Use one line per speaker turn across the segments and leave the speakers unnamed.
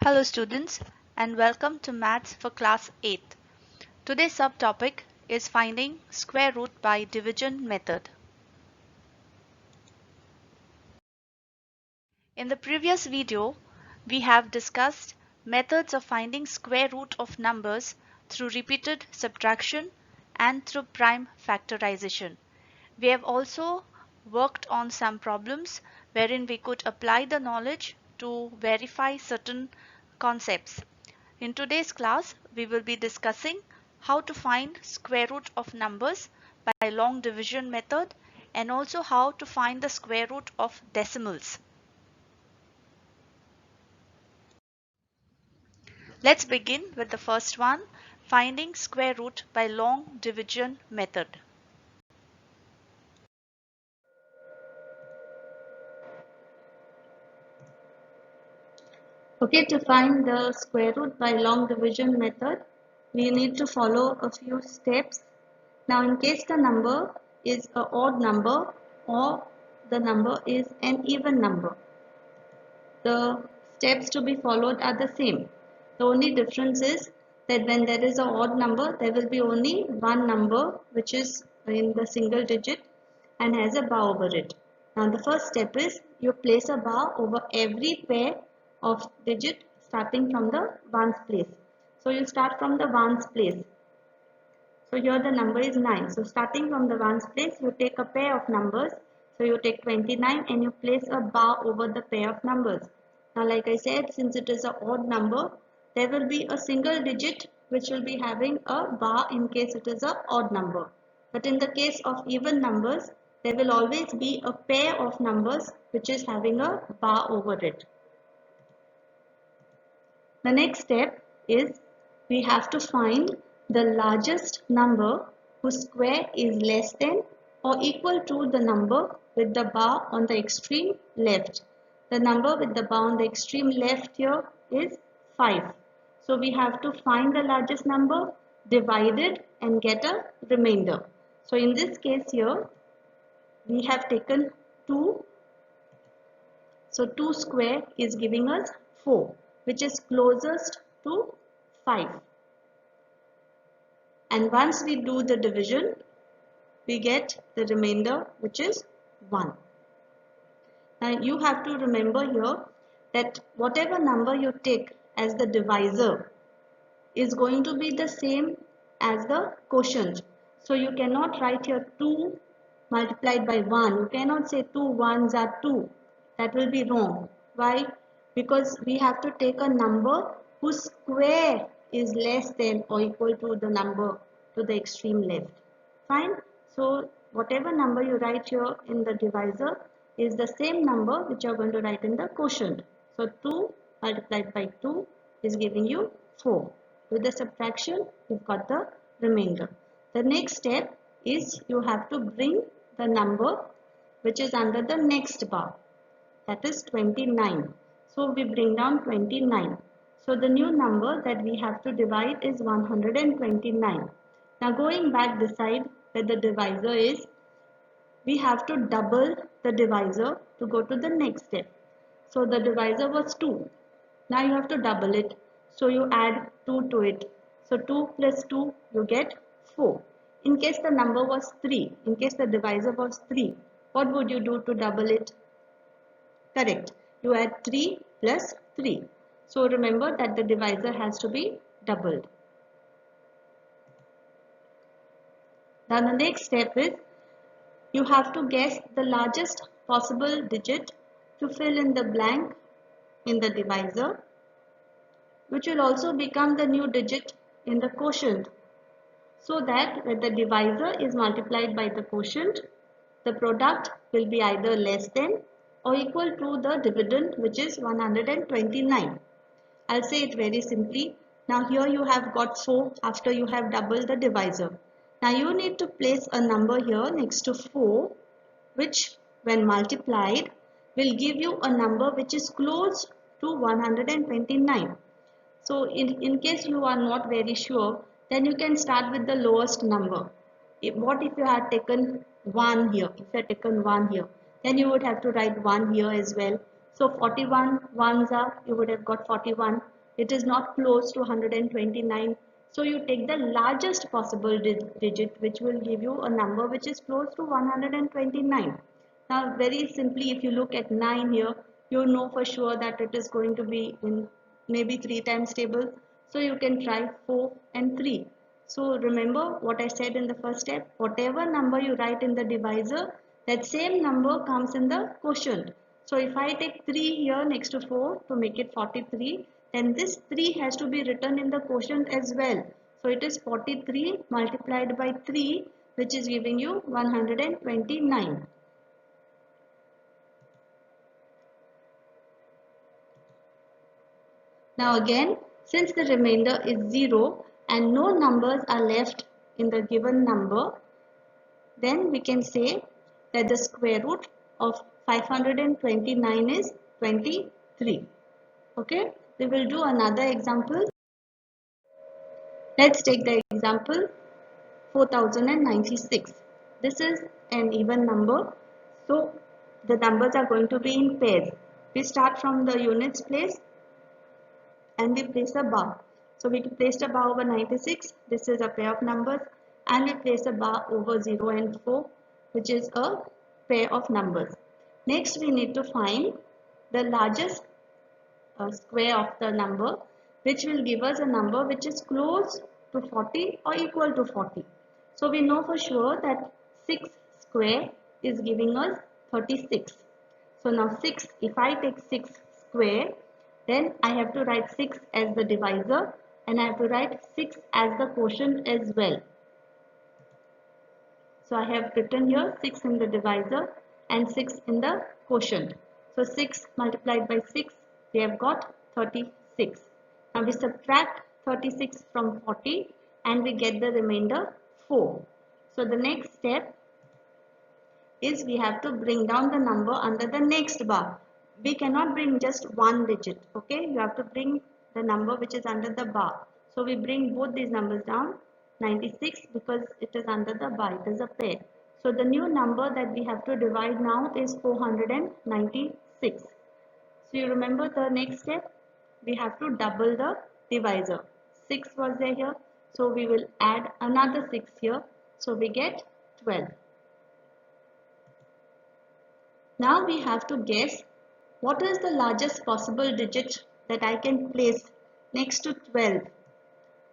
Hello students and welcome to Maths for Class 8th. Today's subtopic is finding square root by division method. In the previous video, we have discussed methods of finding square root of numbers through repeated subtraction and through prime factorization. We have also worked on some problems wherein we could apply the knowledge to verify certain concepts. In today's class, we will be discussing how to find square root of numbers by long division method and also how to find the square root of decimals. Let's begin with the first one, finding square root by long division method.
Okay, to find the square root by long division method, we need to follow a few steps. Now, in case the number is an odd number or the number is an even number, the steps to be followed are the same. The only difference is that when there is an odd number, there will be only one number which is in the single digit and has a bar over it. Now the first step is you place a bar over every pair of digit starting from the ones place. So you start from the ones place. So here the number is 9. So starting from the ones place, you take a pair of numbers. So you take 29 and you place a bar over the pair of numbers. Now like I said, since it is an odd number, there will be a single digit which will be having a bar in case it is an odd number. But in the case of even numbers, there will always be a pair of numbers which is having a bar over it. The next step is we have to find the largest number whose square is less than or equal to the number with the bar on the extreme left. The number with the bar on the extreme left here is 5. So we have to find the largest number, divide it and get a remainder. So in this case here, we have taken 2. So 2 square is giving us 4, which is closest to 5. And once we do the division, we get the remainder, which is 1. Now you have to remember here that whatever number you take as the divisor is going to be the same as the quotient. So you cannot write here 2 multiplied by 1. You cannot say 2 ones are 2. That will be wrong. Why? Because we have to take a number whose square is less than or equal to the number to the extreme left. Fine? So whatever number you write here in the divisor is the same number which you are going to write in the quotient. So 2 multiplied by 2 is giving you 4. With the subtraction, you've got the remainder. The next step is you have to bring the number which is under the next bar. That is 29. So we bring down 29. So the new number that we have to divide is 129. Now going back this side where the divisor is, we have to double the divisor to go to the next step. So the divisor was 2. Now you have to double it. So you add 2 to it. So 2 plus 2 you get 4. In case the number was 3, in case the divisor was 3, what would you do to double it? Correct. You add 3 plus 3. So remember that the divisor has to be doubled. Now the next step is you have to guess the largest possible digit to fill in the blank in the divisor, which will also become the new digit in the quotient, so that when the divisor is multiplied by the quotient, the product will be either less than or equal to the dividend, which is 129. I'll say it very simply. Now here you have got 4 after you have doubled the divisor. Now you need to place a number here next to 4, which when multiplied will give you a number which is close to 129. So in case you are not very sure, then you can start with the lowest number. What if you had taken 1 here? If you had taken 1 here, then you would have to write 1 here as well. So 41 ones are, you would have got 41. It is not close to 129. So you take the largest possible digit, which will give you a number which is close to 129. Now very simply, if you look at 9 here, you know for sure that it is going to be in maybe 3 times table. So you can try 4 and 3. So remember what I said in the first step, whatever number you write in the divisor, that same number comes in the quotient. So if I take 3 here next to 4 to make it 43, then this 3 has to be written in the quotient as well. So it is 43 multiplied by 3, which is giving you 129. Now again, since the remainder is 0 and no numbers are left in the given number, then we can say that the square root of 529 is 23. Okay, we will do another example. Let's take the example 4096. This is an even number, so the numbers are going to be in pairs. We start from the units place and we place a bar. So we placed a bar over 96, this is a pair of numbers, and we place a bar over 0 and 4, which is a pair of numbers. Next we need to find the largest square of the number, which will give us a number which is close to 40 or equal to 40. So we know for sure that 6 square is giving us 36. So now 6, if I take 6 square, then I have to write 6 as the divisor and I have to write 6 as the quotient as well. So I have written here 6 in the divisor and 6 in the quotient. So 6 multiplied by 6, we have got 36. Now we subtract 36 from 40 and we get the remainder 4. So the next step is we have to bring down the number under the next bar. We cannot bring just one digit, okay? You have to bring the number which is under the bar. So we bring both these numbers down, 96, because it is under the bar, it is a pair. So the new number that we have to divide now is 496. So you remember the next step, we have to double the divisor. 6 was there here, so we will add another 6 here, so we get 12. Now we have to guess what is the largest possible digit that I can place next to 12,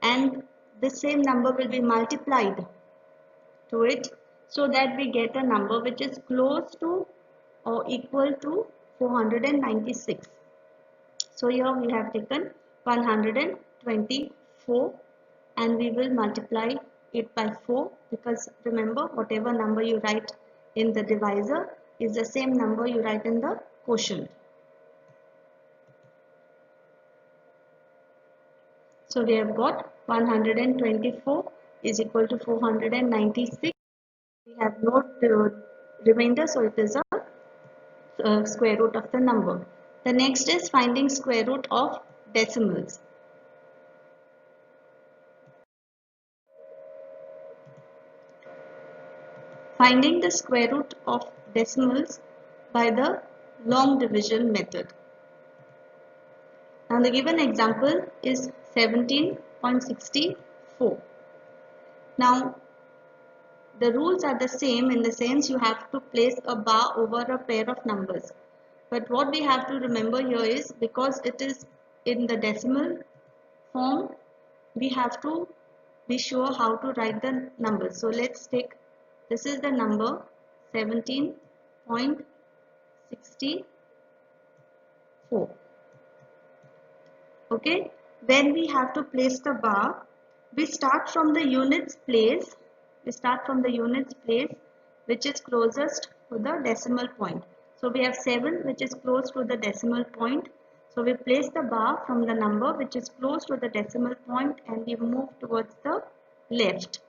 and the same number will be multiplied to it so that we get a number which is close to or equal to 496. So here we have taken 124 and we will multiply it by 4, because remember whatever number you write in the divisor is the same number you write in the quotient. So we have got 124 is equal to 496. We have no remainder, so it is a square root of the number. The next is finding square root of decimals. Finding the square root of decimals by the long division method. Now the given example is 17.64. Now the rules are the same in the sense you have to place a bar over a pair of numbers. But what we have to remember here is, because it is in the decimal form, we have to be sure how to write the numbers. So let's take, this is the number 17.64. Okay, when we have to place the bar, we start from the units place. Which is closest to the decimal point. So we have 7 which is close to the decimal point. So we place the bar from the number which is close to the decimal point and we move towards the left.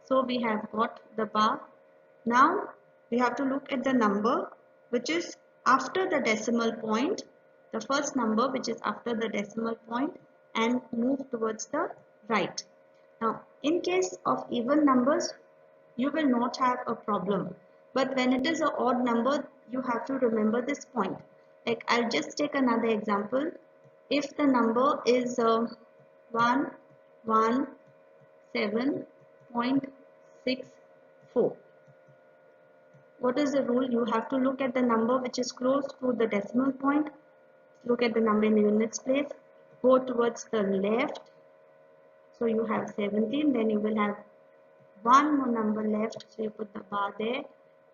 So we have got the bar. Now we have to look at the number which is after the decimal point, the first number which is after the decimal point, and move towards the right. Now in case of even numbers, you will not have a problem, but when it is an odd number, you have to remember this point. Like I'll just take another example. If the number is 117.64, what is the rule? You have to look at the number which is close to the decimal point. Look at the number in the units place. Go towards the left. So you have 17, then you will have one more number left, so you put the bar there,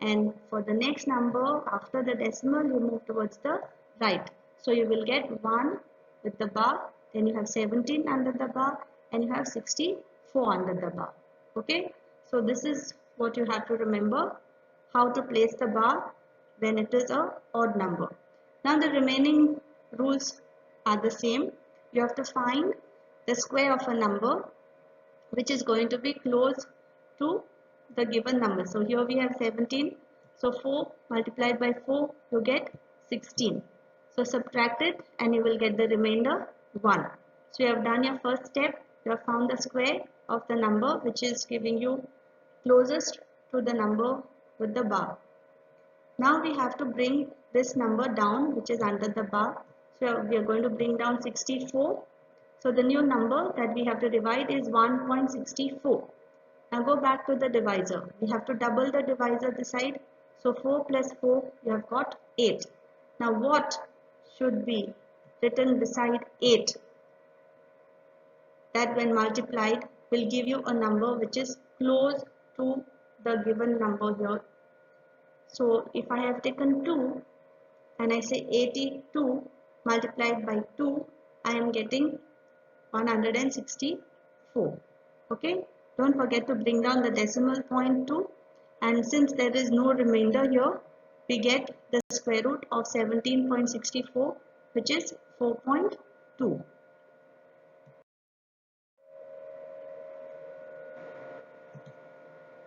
and for the next number after the decimal you move towards the right, so you will get 1 with the bar, then you have 17 under the bar, and you have 64 under the bar. Okay, so this is what you have to remember, how to place the bar when it is a odd number. Now the remaining rules are the same. You have to find the square of a number which is going to be close to the given number. So here we have 17. So 4 multiplied by 4 you get 16. So subtract it and you will get the remainder 1. So you have done your first step. You have found the square of the number which is giving you closest to the number with the bar. Now we have to bring this number down which is under the bar. So we are going to bring down 64. So the new number that we have to divide is 1.64. Now go back to the divisor. We have to double the divisor this side. So 4 plus 4 you have got 8. Now what should be written beside 8? That when multiplied will give you a number which is close to the given number here. So if I have taken 2 and I say 82 multiplied by 2, I am getting 164. Okay, don't forget to bring down the decimal point too, and since there is no remainder here, we get the square root of 17.64, which is 4.2.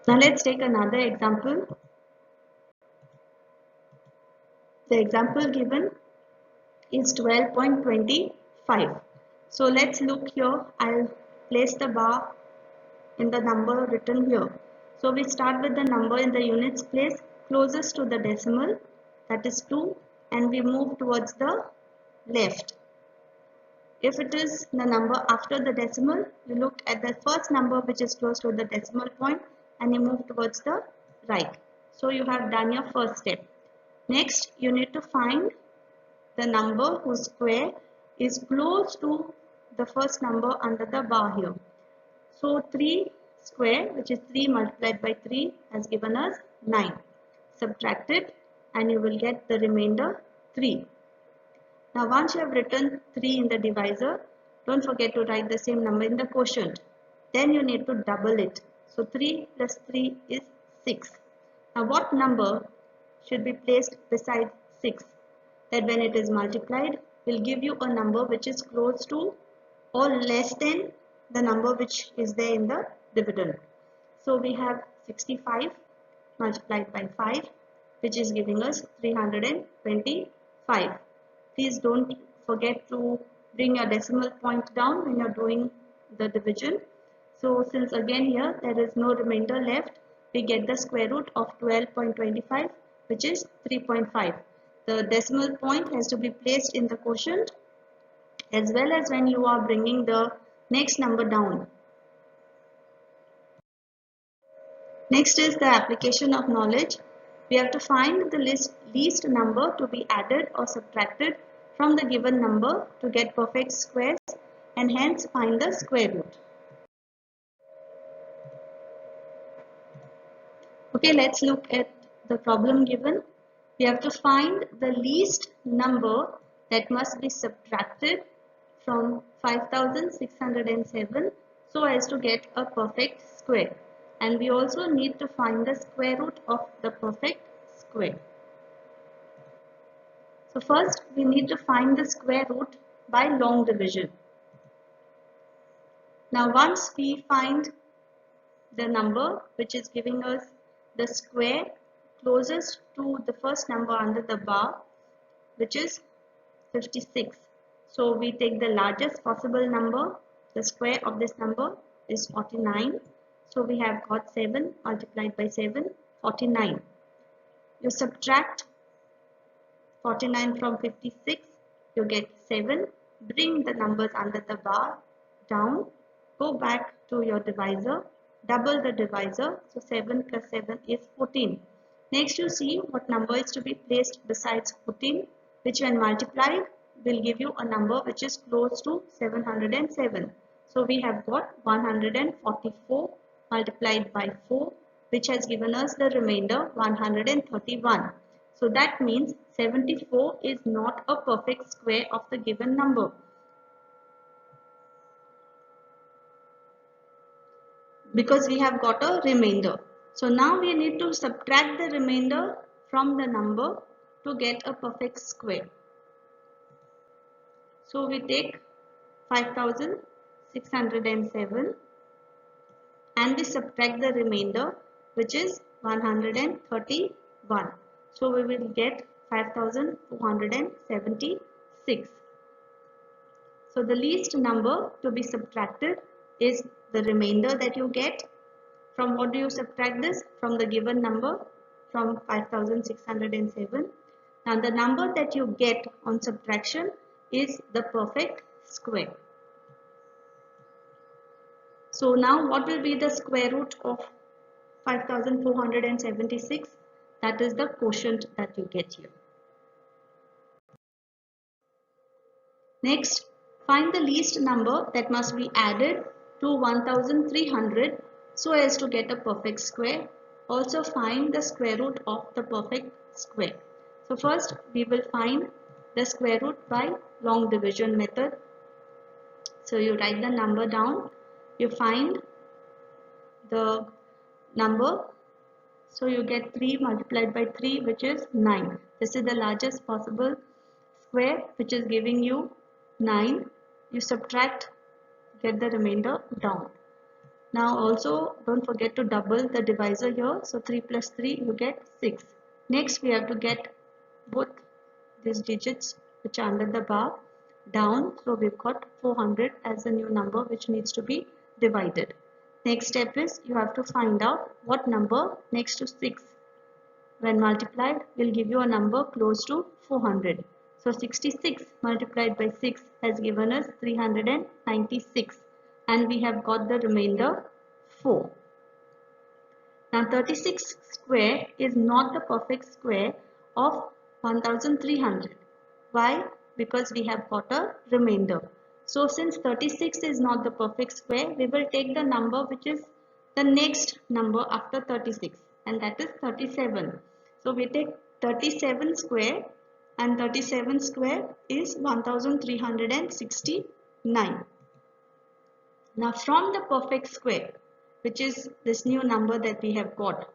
Now let's take another example. The example given is 12.25. So let's look here. I'll place the bar in the number written here. So we start with the number in the units place closest to the decimal, that is 2, and we move towards the left. If it is the number after the decimal, you look at the first number which is close to the decimal point and you move towards the right. So you have done your first step. Next, you need to find the number whose square is close to the first number under the bar here. So 3 square, which is 3 multiplied by 3, has given us 9. Subtract it and you will get the remainder 3. Now once you have written 3 in the divisor, don't forget to write the same number in the quotient. Then you need to double it. So 3 plus 3 is 6. Now what number should be placed beside 6? That when it is multiplied will give you a number which is close to or less than the number which is there in the dividend. So we have 65 multiplied by 5, which is giving us 325. Please don't forget to bring your decimal point down when you're doing the division. So since again here there is no remainder left, we get the square root of 12.25, which is 3.5. The decimal point has to be placed in the quotient as well as when you are bringing the next number down. Next is the application of knowledge. We have to find the least number to be added or subtracted from the given number to get perfect squares and hence find the square root. Okay, let's look at the problem given. We have to find the least number that must be subtracted from 5607 so as to get a perfect square, and we also need to find the square root of the perfect square. So first we need to find the square root by long division. Now once we find the number which is giving us the square closest to the first number under the bar, which is 56. So we take the largest possible number. The square of this number is 49. So we have got 7 multiplied by 7, 49. You subtract 49 from 56, you get 7. Bring the numbers under the bar down. Go back to your divisor. Double the divisor. So 7 plus 7 is 14. Next you see what number is to be placed besides 14, which when multiplied will give you a number which is close to 707. So we have got 144 multiplied by 4, which has given us the remainder 131. So that means 74 is not a perfect square of the given number, because we have got a remainder. So now we need to subtract the remainder from the number to get a perfect square. So we take 5607 and we subtract the remainder, which is 131. So we will get 5276. So the least number to be subtracted is the remainder that you get. From what do you subtract this? From the given number, from 5607. Now the number that you get on subtraction is the perfect square. So now what will be the square root of 5476? That is the quotient that you get here. Next, find the least number that must be added to 1300 so as to get a perfect square. Also find the square root of the perfect square. So first we will find the square root by long division method. So you write the number down, you find the number, so you get 3 multiplied by 3, which is 9. This is the largest possible square, which is giving you 9. You subtract, get the remainder down. Now also don't forget to double the divisor here. So 3 plus 3 you get 6. Next we have to get both these digits which are under the bar down. So we've got 400 as a new number which needs to be divided. Next step is you have to find out what number next to 6 when multiplied will give you a number close to 400. So 66 multiplied by 6 has given us 396 and we have got the remainder 4. Now 36 square is not the perfect square of 1300. Why? Because we have got a remainder. So since 36 is not the perfect square, we will take the number which is the next number after 36, and that is 37. So we take 37 square, and 37 square is 1369. Now from the perfect square, which is this new number that we have got,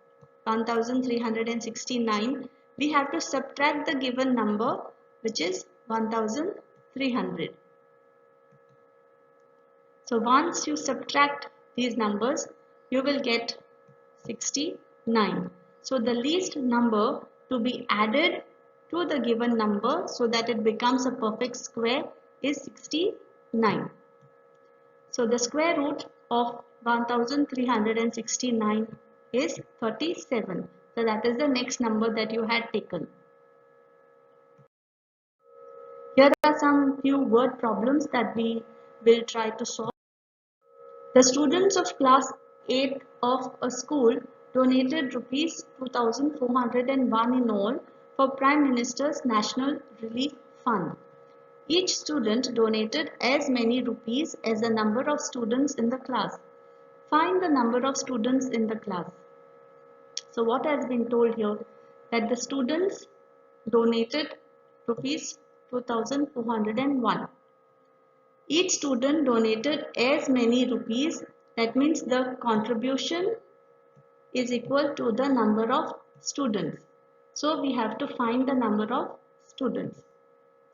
1369, we have to subtract the given number, which is 1300. So once you subtract these numbers, you will get 69. So the least number to be added to the given number so that it becomes a perfect square is 69. So the square root of 1369 is 37. So that is the next number that you had taken. Here are some few word problems that we will try to solve. The students of class 8 of a school donated rupees 2401 in all for Prime Minister's National Relief Fund. Each student donated as many rupees as the number of students in the class. Find the number of students in the class. So what has been told here, that the students donated rupees 2401. Each student donated as many rupees, that means the contribution is equal to the number of students. So we have to find the number of students.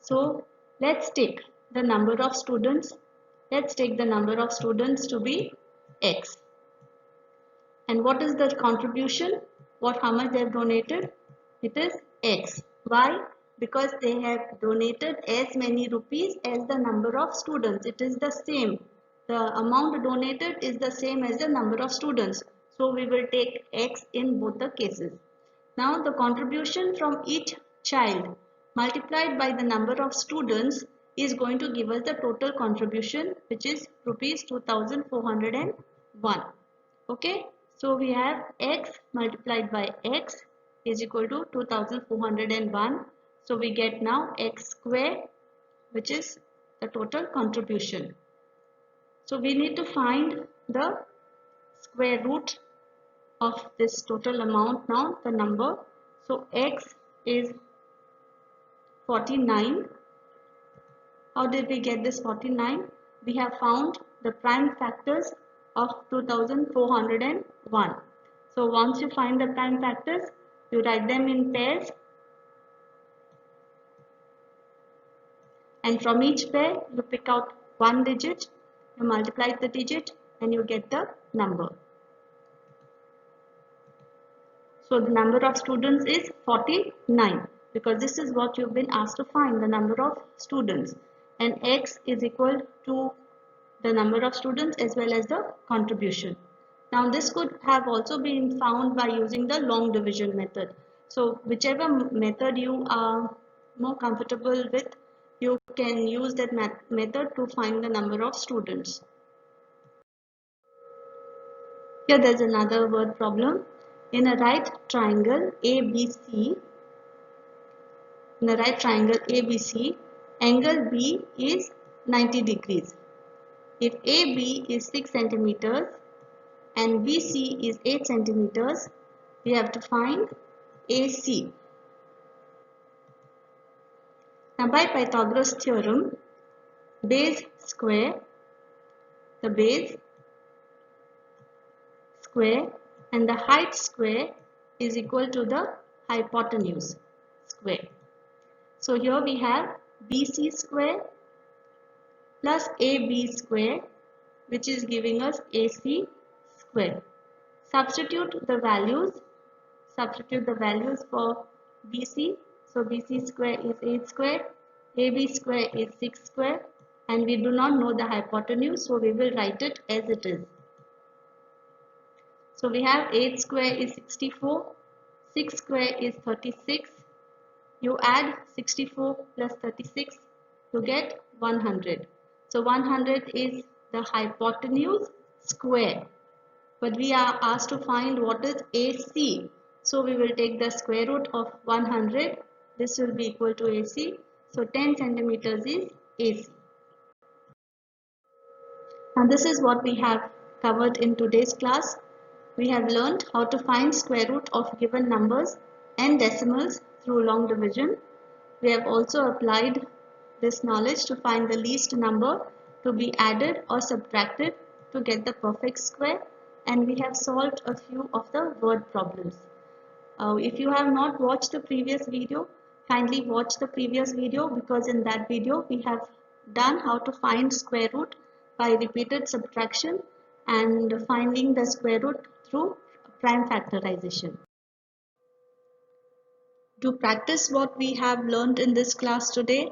So let's take the number of students. Let's take the number of students to be X. And what is the contribution? How much they have donated? It is X. Why? Because they have donated as many rupees as the number of students. It is the same. The amount donated is the same as the number of students. So we will take X in both the cases. Now the contribution from each child multiplied by the number of students is going to give us the total contribution, which is rupees 2401. Okay, so we have x multiplied by x is equal to 2401. So we get now x square, which is the total contribution. So we need to find the square root of this total amount now, the number. So x is 49. How did we get this 49? We have found the prime factors of 2401. So once you find the prime factors, you write them in pairs, and from each pair you pick out one digit, you multiply the digit, and you get the number. So the number of students is 49, because this is what you've been asked to find, the number of students, and x is equal to the number of students as well as the contribution. Now this could have also been found by using the long division method. So whichever method you are more comfortable with, you can use that method to find the number of students. Here there's another word problem. In a right triangle ABC, angle B is 90 degrees. If AB is 6 centimeters and BC is 8 centimeters, we have to find AC. Now by Pythagoras theorem, base square, the base square and the height square is equal to the hypotenuse square. So here we have BC square plus AB square, which is giving us AC square. Substitute the values for BC. So BC square is 8 square, AB square is 6 square, and we do not know the hypotenuse, so we will write it as it is. So we have 8 square is 64, 6 square is 36. You add 64 plus 36, you get 100. So 100 is the hypotenuse square. But we are asked to find what is AC. So we will take the square root of 100. This will be equal to AC. So 10 centimeters is AC. Now this is what we have covered in today's class. We have learned how to find square root of given numbers and decimals through long division. We have also applied this knowledge to find the least number to be added or subtracted to get the perfect square, and we have solved a few of the word problems. If you have not watched the previous video, kindly watch the previous video, because in that video we have done how to find square root by repeated subtraction and finding the square root through prime factorization. To practice what we have learned in this class today,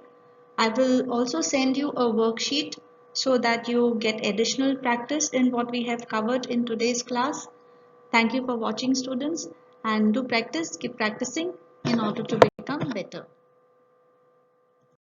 I will also send you a worksheet so that you get additional practice in what we have covered in today's class. Thank you for watching, students, and do practice, keep practicing in order to become better.